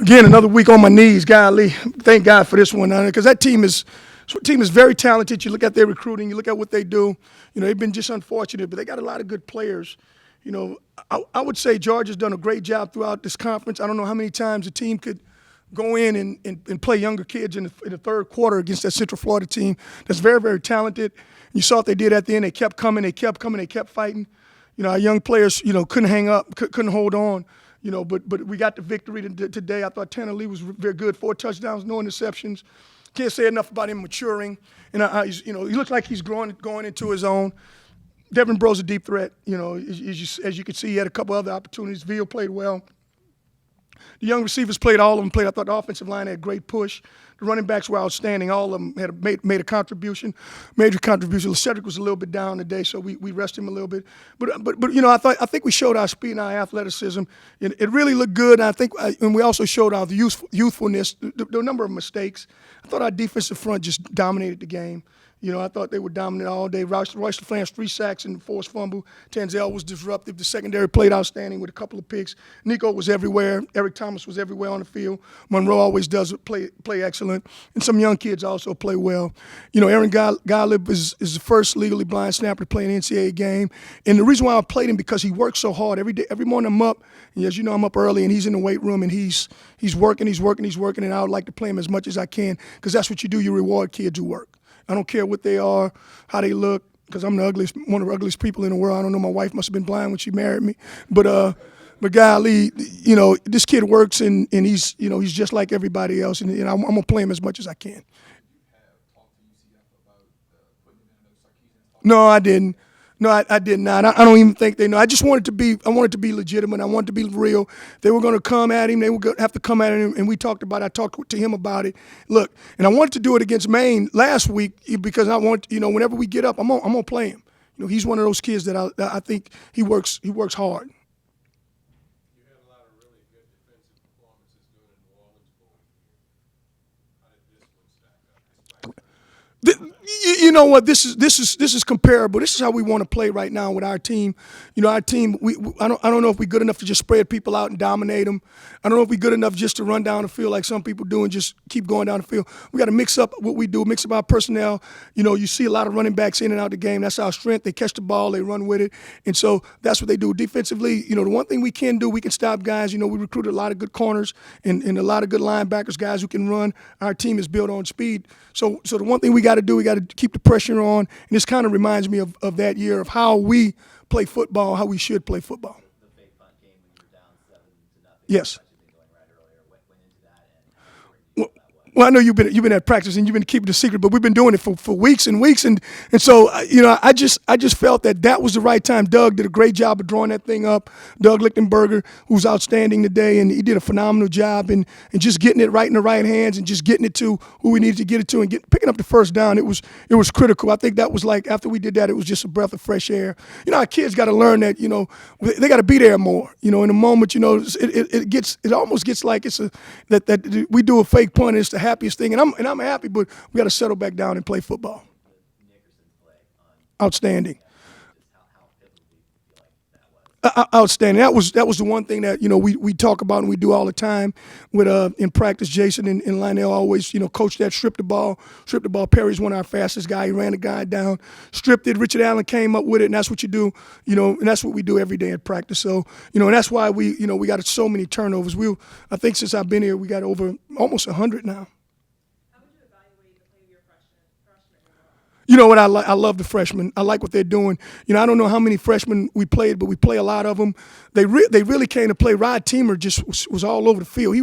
Again, another week on my knees. Golly, thank God for this one, because that team is very talented. You look at their recruiting, you look at what they do. They've been just unfortunate, but they got a lot of good players. I would say Georgia's done a great job throughout this conference. I don't know how many times a team could go in and play younger kids in the third quarter against that Central Florida team that's very, very talented. You saw what they did at the end. They kept coming, they kept coming, they kept fighting. Our young players, couldn't hang up, couldn't hold on. But we got the victory today. I thought Tanner Lee was very good, 4 touchdowns, no interceptions. Can't say enough about him maturing. And he looks like he's going into his own. Devin Bro's a deep threat. As you can see, he had a couple other opportunities. Veal played well. The young receivers played, all of them played. I thought the offensive line had a great push. The running backs were outstanding. All of them had made a contribution, major contribution. Cedric was a little bit down today, so we rested him a little bit. But I think we showed our speed and our athleticism. It really looked good. And we also showed our youthfulness. The number of mistakes. I thought our defensive front just dominated the game. I thought they were dominant all day. Royce LaFlance, 3 sacks and forced fumble. Tanzel was disruptive. The secondary played outstanding with a couple of picks. Nico was everywhere. Eric Thomas was everywhere on the field. Monroe always does play excellent. And some young kids also play well. Aaron Golub is the first legally blind snapper to play an NCAA game. And the reason why I played him because he works so hard. Every day, every morning I'm up. And as you know, I'm up early, and he's in the weight room, and he's working, and I would like to play him as much as I can because that's what you do. You reward kids who work. I don't care what they are, how they look, because I'm one of the ugliest people in the world. I don't know. My wife must have been blind when she married me, but golly, this kid works and he's just like everybody else, and I'm gonna play him as much as I can. No, I didn't. No, I did not. I don't even think they know. I wanted to be legitimate. I wanted to be real. They were going to come at him. They were going to have to come at him, and we talked about it. I talked to him about it. Look, and I wanted to do it against Maine last week because I want, whenever we get up, I'm gonna play him. He's one of those kids that I think he works hard. You had a lot of really good defensive performances doing in New Orleans for a year. How did this one stack up? You know what? This is comparable. This is how we want to play right now with our team. Our team. I don't know if we're good enough to just spread people out and dominate them. I don't know if we're good enough just to run down the field like some people do and just keep going down the field. We got to mix up what we do, mix up our personnel. You see a lot of running backs in and out the game. That's our strength. They catch the ball, they run with it, and so that's what they do defensively. The one thing we can do, we can stop guys. We recruited a lot of good corners and a lot of good linebackers, guys who can run. Our team is built on speed. So the one thing we got to do, we got to keep the pressure on. And this kind of reminds me of that year of how we play football, how we should play football. The fake punt game when you were down 7-0. Yes. Going right earlier, went into that, and how Well, well, I know you've been at practice and you've been keeping the secret, but we've been doing it for weeks and weeks, and so I just felt that was the right time. Doug did a great job of drawing that thing up. Doug Lichtenberger, who's outstanding today, and he did a phenomenal job and just getting it right in the right hands and just getting it to who we needed to get it to and picking up the first down. It was critical. I think that was like after we did that, it was just a breath of fresh air. Our kids got to learn that they got to be there more. In a moment, it almost gets like it's that we do a fake punt and it's the happiest thing, and I'm happy, but we got to settle back down and play football. Outstanding. Outstanding. That was the one thing that we talk about and we do all the time with in practice. Jason and Lionel always coach that strip the ball. Perry's one of our fastest guys. He ran the guy down, stripped it. Richard Allen came up with it, and that's what you do. And that's what we do every day in practice. So and that's why we got so many turnovers. I think since I've been here, we got over almost 100 now. You know what I like? I love the freshmen. I like what they're doing. I don't know how many freshmen we played, but we play a lot of them. They really came to play. Rod Teamer just was all over the field. He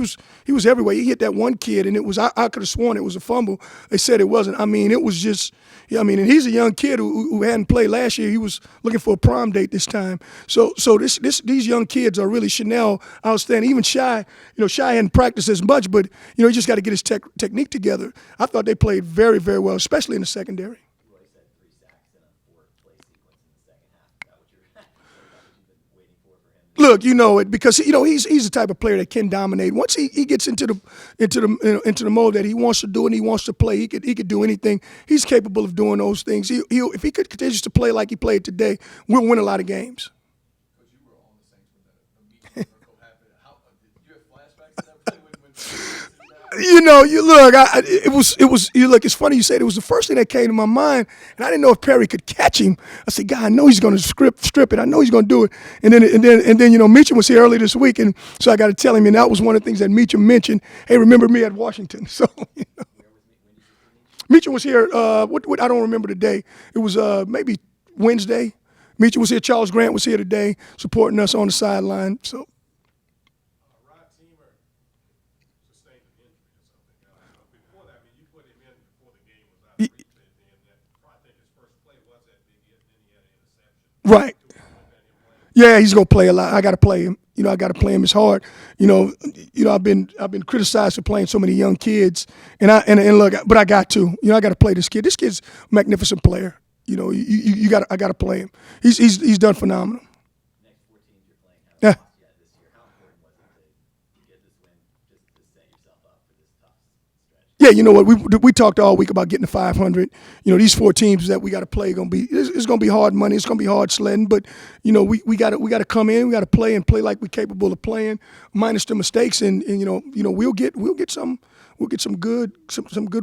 was everywhere. He hit that one kid, and it was I could have sworn it was a fumble. They said it wasn't. It was just. And he's a young kid who hadn't played last year. He was looking for a prom date this time. So these young kids are really Chanel outstanding. Even Shy, Shy hadn't practiced as much, but he just got to get his technique together. I thought they played very, very well, especially in the secondary. Look, it because he's the type of player that can dominate. Once he gets into the mode that he wants to do and he wants to play, he could do anything. He's capable of doing those things. If he could continue to play like he played today, we'll win a lot of games. Because you were on the Saints when the media miracle happened. Did you have flashbacks to that play when You look. It was. You look. It's funny you said it was the first thing that came to my mind, and I didn't know if Perry could catch him. I said, God, I know he's going to strip it. I know he's going to do it. And then Meacham was here early this week, and so I got to tell him, and that was one of the things that Meacham mentioned. Hey, remember me at Washington? So Meacham was here. What I don't remember the day. It was maybe Wednesday. Meacham was here. Charles Grant was here today, supporting us on the sideline. So. Rod Teamer sustained an injury or something. Before that, I mean, you put him in before the game was out. I think his first play was that big hit, and then he had an interception. Right. Yeah, he's gonna play a lot. I gotta play him. I gotta play him. It's hard. I've been criticized for playing so many young kids, and look, but I got to. I gotta play this kid. This kid's a magnificent player. I gotta play him. He's done phenomenal. Next 4 teams you're playing Yeah. haven't lost yet this year. How important was it to get this win just to set yourself up for this tough stretch? Yeah, you know what? We talked all week about getting to 500. These 4 teams that we got to play it's gonna be hard money. It's gonna be hard sledding, but we got to come in. We got to play and play like we're capable of playing, minus the mistakes, and we'll get some good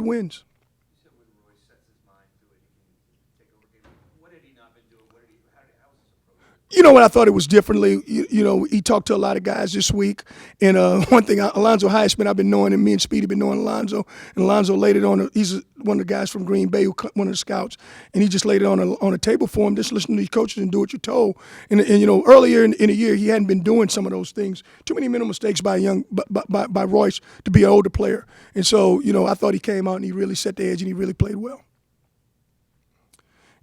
wins. You said when Roy sets his mind to it, he can take over games. What had he not been doing? How was his approach? What I thought it was differently. He talked to a lot of guys this week, and one thing, Alonzo Highsmith, I've been knowing, and me and Speedy been knowing Alonzo, and Alonzo laid it on. He's one of the guys from Green Bay, one of the scouts, and he just laid it on a table for him. Just listen to these coaches and do what you're told. And earlier in the year, he hadn't been doing some of those things. Too many mental mistakes by Royce to be an older player, and so I thought he came out and he really set the edge and he really played well.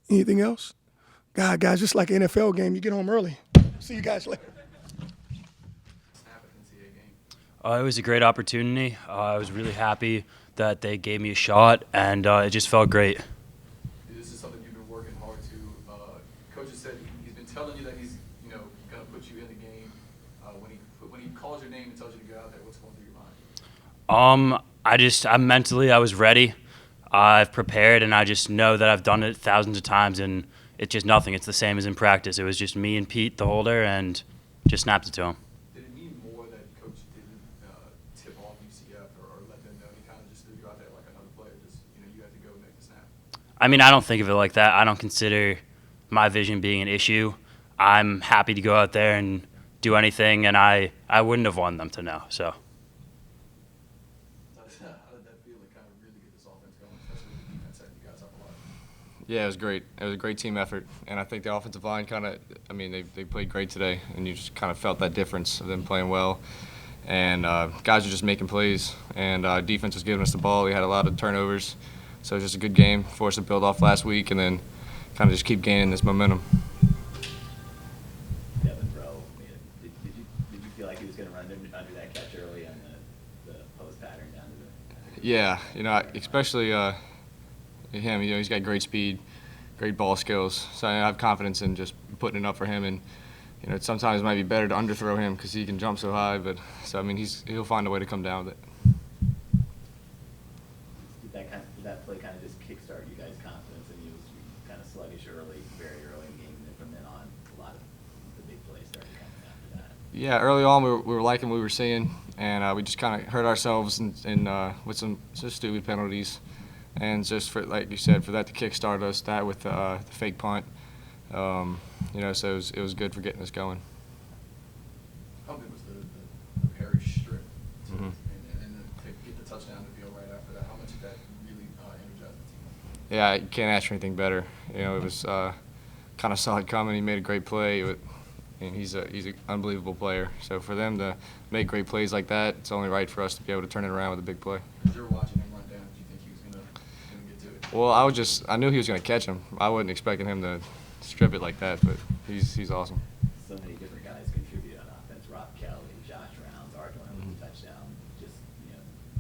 Anything else? God, guys, just like an NFL game, you get home early. See you guys later. It was a great opportunity. I was really happy that they gave me a shot, and it just felt great. This is something you've been working hard to. Coach has said he's been telling you that he's, going to put you in the game. When he calls your name and tells you to go out there, what's going through your mind? I was ready. I've prepared, and I just know that I've done it thousands of times, and it's just nothing. It's the same as in practice. It was just me and Pete, the holder, and just snapped it to him. Did it mean more that Coach didn't tip off UCF or let them know? He kind of just threw you out there like another player. Just you had to go make the snap. I mean, I don't think of it like that. I don't consider my vision being an issue. I'm happy to go out there and do anything, and I wouldn't have wanted them to know. So. How did that feel to kind of really get this offense going, especially with the defense setting you guys up a lot? Yeah, it was great. It was a great team effort, and I think the offensive line they played great today, and you just kind of felt that difference of them playing well. And guys were just making plays, and defense was giving us the ball. We had a lot of turnovers, so it was just a good game for us to build off last week and then kind of just keep gaining this momentum. Devin Rowe, did you feel like he was going to run under that catch early on the post pattern down to the? Yeah, especially him. He's got great speed, great ball skills. So I have confidence in just putting it up for him. And sometimes it might be better to underthrow him because he can jump so high. But he'll find a way to come down with it. Did that play kind of just kickstart you guys' confidence? And you was kind of sluggish very early in the game, and then from then on, a lot of the big plays started coming after that. Yeah, early on we were liking what we were seeing, and we just kind of hurt ourselves with some just stupid penalties. And just for, like you said, for that to kickstart us, that with the fake punt, so it was good for getting us going. How good was the Perry strip Mm-hmm. and then to get the touchdown to feel right after that? How much did that really energize the team? Yeah, you can't ask for anything better. It was kind of saw it coming. He made a great play, and he's an unbelievable player. So for them to make great plays like that, it's only right for us to be able to turn it around with a big play. As you're watching him run down, do you think he was gonna get to it? Well, I knew he was going to catch him. I wasn't expecting him to strip it like that, but he's awesome. So many different guys contribute on offense. Rob Kelly, Josh Rounds, Ardoin with a touchdown. Just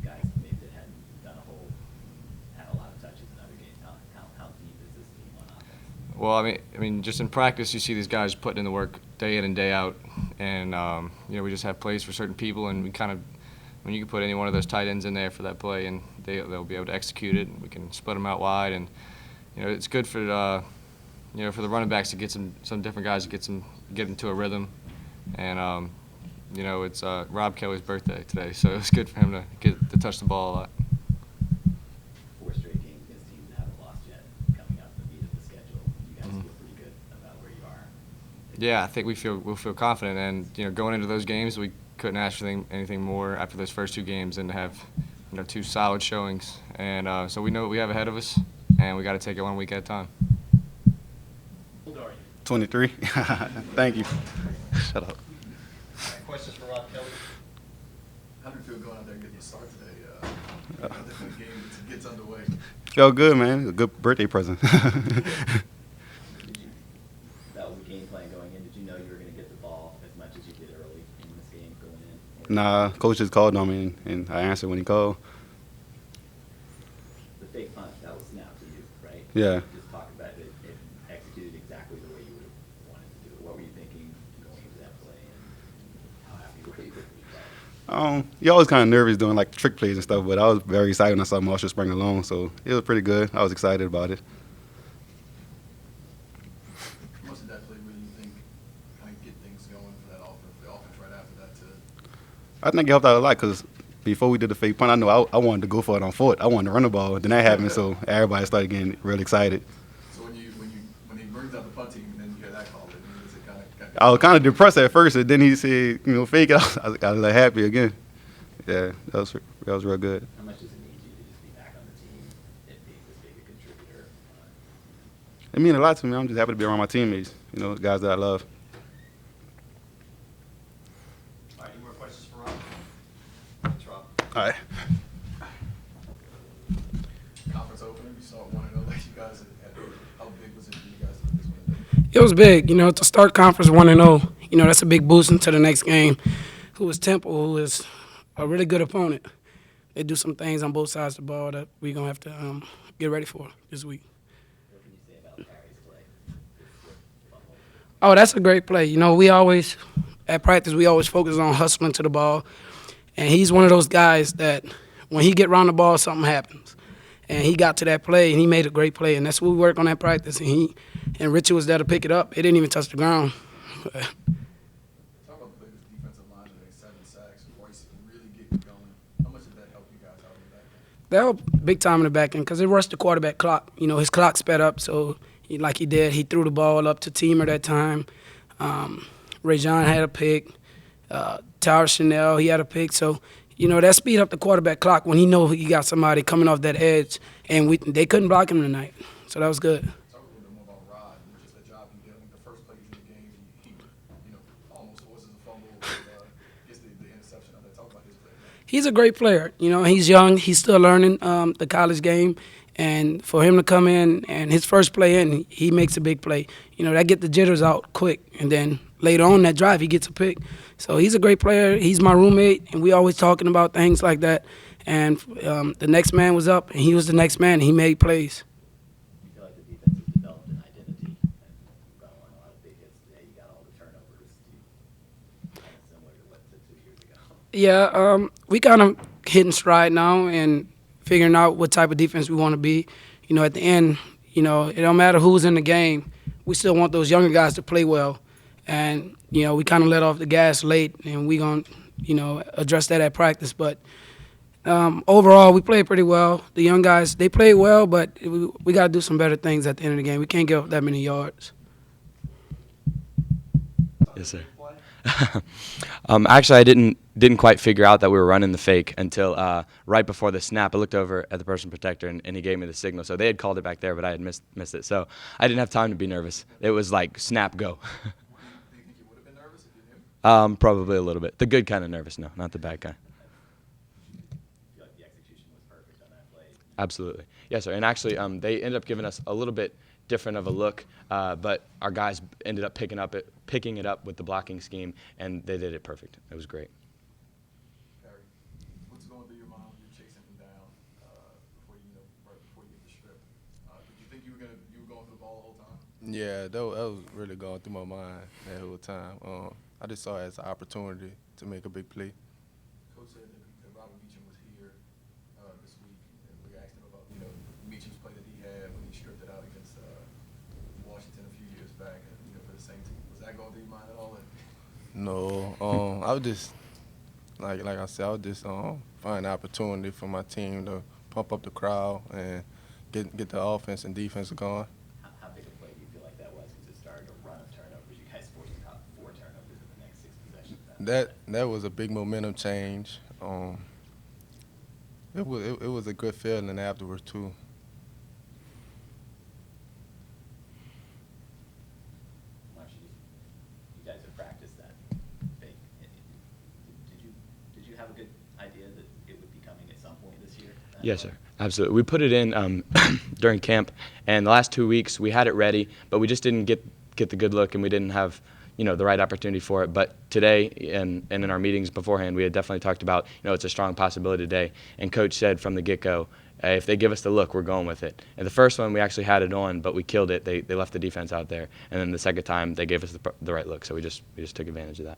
guys maybe that hadn't had a lot of touches in other games. How deep is this team on offense? Well, I mean, just in practice, you see these guys putting in the work day in and day out, and we just have plays for certain people, and we kind of, when you can put any one of those tight ends in there for that play, and they'll be able to execute it, and we can split them out wide, and it's good for for the running backs to get some different guys to get into a rhythm, and you know, it's Rob Kelly's birthday today, so it was good for him to get to touch the ball a lot. 4 straight games against teams that haven't lost yet, coming up the meat of the schedule. You guys feel pretty good about where you are. Yeah, I think we'll feel confident, and you know, going into those games, we couldn't ask for anything more after those first 2 games than to have, you know, 2 solid showings, and so we know what we have ahead of us, and we got to take it 1 week at a time. How old are you? 23. Thank you. Shut up. Questions for Rob Kelly? How do you feel going out there and getting a start today? The game gets underway. Felt good, man. A good birthday present. That was the game plan going in. Did you know you were going to get the ball as much as you did early in this game going in? Nah, coach just called on me, and I answered when he called. The fake punt, that was snapped to you, right? Yeah. Just talk about it. It executed exactly the way you would have wanted to do it. What were you thinking going into that play, and how happy were you with the result? You're always kind of nervous doing like trick plays and stuff, but I was very excited when I saw Marshall spring along, so it was pretty good. I was excited about it. How much did that play really, you think, kind of get things going for that offense, the offense right after that too? I think it helped out a lot because before we did the fake punt, I know I wanted to go for it on foot. I wanted to run the ball. Then that happened, so everybody started getting really excited. So when he brings out the punt team and then you hear that call, it means it kind of I was kind of depressed at first, and then he said, you know, fake it. I was like happy again. Yeah, that was real good. How much does it mean to you to just be back on the team and being this big a contributor? It means a lot to me. I'm just happy to be around my teammates, you know, guys that I love. All right, any more questions for Rob? Thanks, Rob. All right. conference opener, you saw it 1-0 like you guys had. How big was it for you guys to get this win? It was big, to start conference 1-0. That's a big boost into the next game. Who is Temple, who is a really good opponent. They do some things on both sides of the ball that we're going to have to get ready for this week. What can you say about Harry's play? Oh, that's a great play. We always, at practice, we always focus on hustling to the ball. And he's one of those guys that when he get around the ball, something happens. And he got to that play, and he made a great play. And that's what we work on at practice. And Richard was there to pick it up. It didn't even touch the ground. Talk about the biggest defensive line today, 7 sacks. Royce really getting going. How much did that help you guys out in the back end? That helped big time in the back end because it rushed the quarterback clock. His clock sped up, so like he did, he threw the ball up to Teamer that time. Rajon had a pick. Tyler Chanel, he had a pick. So, that speed up the quarterback clock when he know he got somebody coming off that edge, and they couldn't block him tonight. So that was good. Talk a little bit more about Rod and just the job he did. I think the first play in the game, he almost forces a fumble, gets the interception out there. Talk about his play. He's a great player. He's young. He's still learning the college game. And for him to come in and his first play in, he makes a big play. That get the jitters out quick. And then later on that drive, he gets a pick. So he's a great player. He's my roommate, and we always talking about things like that. And the next man was up, and he was the next man, and he made plays. You feel like the defense has developed an identity, and you've got a lot of big hits today. You got all the turnovers. Kind of similar to what the 2 years ago. Yeah, we kind of hitting stride now and figuring out what type of defense we want to be. At the end, it don't matter who's in the game. We still want those younger guys to play well. And, we kind of let off the gas late, and we're going to, address that at practice. But overall, we played pretty well. The young guys, they played well, but we got to do some better things at the end of the game. We can't give up that many yards. Yes, sir. Actually, I didn't quite figure out that we were running the fake until right before the snap. I looked over at the person protector, and he gave me the signal. So they had called it back there, but I had missed it. So I didn't have time to be nervous. It was like snap, go. Do you think you would have been nervous if you knew? Probably a little bit. The good kind of nervous, no, not the bad kind. I feel like the execution was perfect on that play. Absolutely. Yes, sir. And actually, they ended up giving us a little bit different of a look, but our guys ended up picking it up with the blocking scheme, and they did it perfect. It was great. Harry, what's going through your mind when you're chasing him down right before you get the strip? Did you think you were going for the ball the whole time? Yeah, that was really going through my mind that whole time. I just saw it as an opportunity to make a big play. Coach said that Robert Beecham was here this week, and we asked him about Beecham's play that he had when he stripped it out against Washington a few years back, and for the same team. Was that going through your mind at all? No, I was just like I said, I was just find an opportunity for my team to pump up the crowd and get the offense and defense going. How big a play do you feel like that was? Because it started a run of turnovers. You guys forced about 4 turnovers in the next 6 possessions. That was a big momentum change. It was a good feeling afterwards too. Marcia, you guys have practiced that fake. Did you have a good idea that it would be coming at some point this year? Yes, sir. Absolutely. We put it in during camp, and the last 2 weeks we had it ready, but we just didn't get the good look, and we didn't have the right opportunity for it. But today and in our meetings beforehand, we had definitely talked about it's a strong possibility today. And Coach said from the get-go, if they give us the look, we're going with it. And the first one we actually had it on, but we killed it. They left the defense out there, and then the second time they gave us the right look, so we just took advantage of that.